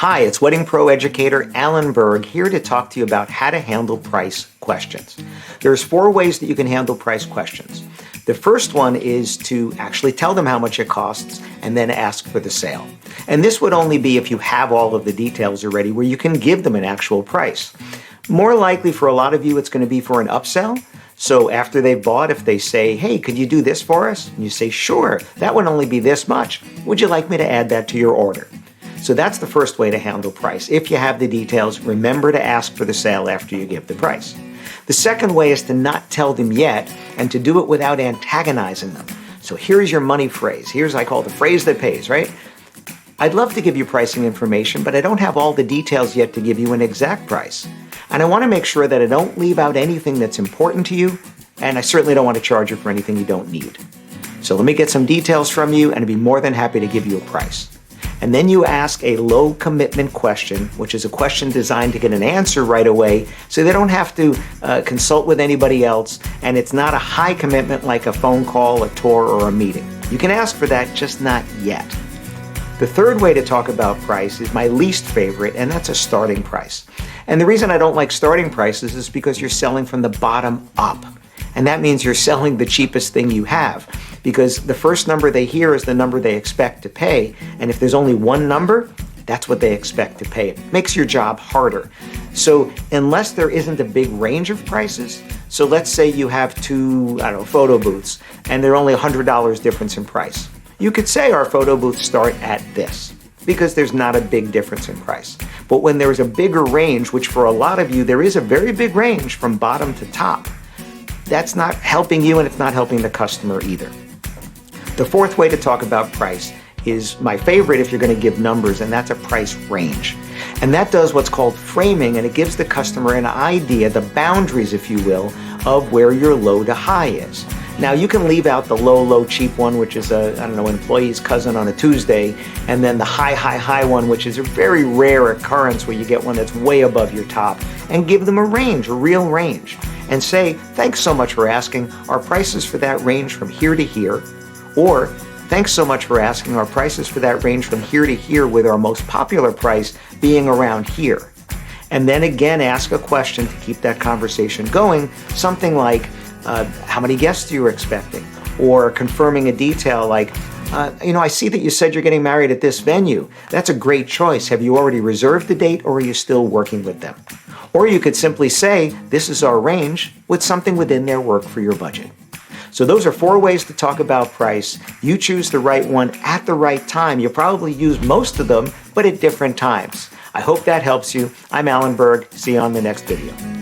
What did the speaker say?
Hi, it's Wedding Pro educator Alan Berg here to talk to you about how to handle price questions. There's 4 ways that you can handle price questions. The first one is to actually tell them how much it costs and then ask for the sale. And this would only be if you have all of the details already where you can give them an actual price. More likely for a lot of you, it's going to be for an upsell. So after they've bought, if they say, hey, could you do this for us? And you say, sure, that would only be this much. Would you like me to add that to your order? So that's the first way to handle price. If you have the details, remember to ask for the sale after you give the price. The second way is to not tell them yet and to do it without antagonizing them. So here's your money phrase. Here's, I call the phrase that pays, right? I'd love to give you pricing information, but I don't have all the details yet to give you an exact price. And I want to make sure that I don't leave out anything that's important to you, and I certainly don't want to charge you for anything you don't need. So let me get some details from you, and I'd be more than happy to give you a price. And then you ask a low commitment question, which is a question designed to get an answer right away so they don't have to consult with anybody else, and it's not a high commitment like a phone call, a tour, or a meeting. You can ask for that, just not yet. The third way to talk about price is my least favorite, and that's a starting price. And the reason I don't like starting prices is because you're selling from the bottom up. And that means you're selling the cheapest thing you have, because the first number they hear is the number they expect to pay. And if there's only one number, that's what they expect to pay. It makes your job harder. So unless there isn't a big range of prices, so let's say you have 2, photo booths, and they're only $100 difference in price. You could say our photo booths start at this, because there's not a big difference in price. But when there's a bigger range, which for a lot of you, there is a very big range from bottom to top, that's not helping you and it's not helping the customer either. The fourth way to talk about price is my favorite if you're going to give numbers, and that's a price range. And that does what's called framing, and it gives the customer an idea, the boundaries, if you will, of where your low to high is. Now, you can leave out the low, cheap one, which is employee's cousin on a Tuesday, and then the high one, which is a very rare occurrence where you get one that's way above your top, and give them a range, a real range, and say, thanks so much for asking. Our prices for that range from here to here, or thanks so much for asking. Our prices for that range from here to here, with our most popular price being around here. And then again, ask a question to keep that conversation going, something like, how many guests are you expecting? Or confirming a detail like, I see that you said you're getting married at this venue. That's a great choice. Have you already reserved the date, or are you still working with them? Or you could simply say, this is our range, with something within their work for your budget. So those are 4 ways to talk about price. You choose the right one at the right time. You'll probably use most of them, but at different times. I hope that helps you. I'm Alan Berg. See you on the next video.